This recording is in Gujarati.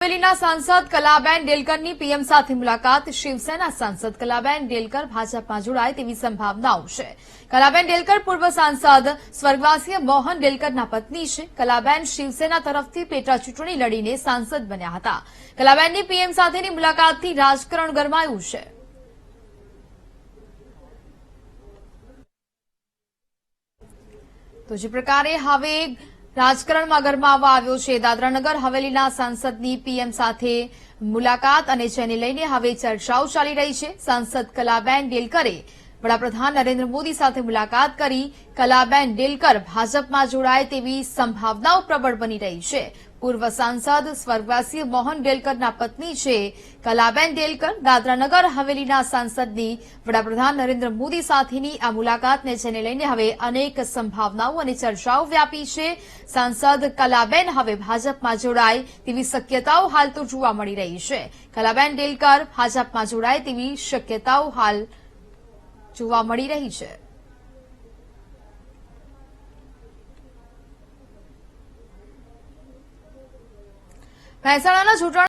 અમરેલીના સાંસદ કલાબેન ડેલકરની પીએમ સાથે મુલાકાત। શિવસેના સાંસદ કલાબેન ડેલકર ભાજપમાં જોડાય તેવી સંભાવનાઓ છે। કલાબેન ડેલકર પૂર્વ સાંસદ સ્વર્ગવાસી મોહન ડેલકરના પત્ની છે। કલાબેન શિવસેના તરફથી પેટા ચૂંટણી લડીને સાંસદ બન્યા હતા। કલાબેનની પીએમ સાથેની મુલાકાતથી રાજકારણ ગરમાયું છે। તો જે પ્રકારે હવે રાજકારણમાં ગરમાવા આવ્યો છે। દાદરાનગર હવેલીના સાંસદની પીએમ સાથે મુલાકાત અને જેને લઈને હવે ચર્ચાઓ ચાલી રહી છે। સાંસદ કલાબેન ડેલકરે વડાપ્રધાન નરેન્દ્ર મોદી સાથે મુલાકાત કરી। કલાબેન ડેલકર ભાજપમાં જોડાય તેવી સંભાવનાઓ પ્રબળ બની રહી છે। પૂર્વ સાંસદ સ્વર્ગવાસી મોહન ડેલકરના પત્ની છે કલાબેન ડેલકર। દાદરાનગર હવેલીના સાંસદની વડાપ્રધાન નરેન્દ્ર મોદી સાથેની આ મુલાકાતને જેને લઈને હવે અનેક સંભાવનાઓ અને ચર્ચાઓ વ્યાપી છે। સાંસદ કલાબેન હવે ભાજપમાં જોડાય તેવી શક્યતાઓ હાલ તો જોવા મળી રહી છે। કલાબેન ડેલકર ભાજપમાં જોડાય તેવી શક્યતાઓ હાલ જોવા મળી રહી છે। મહેસાણાના જોટાણા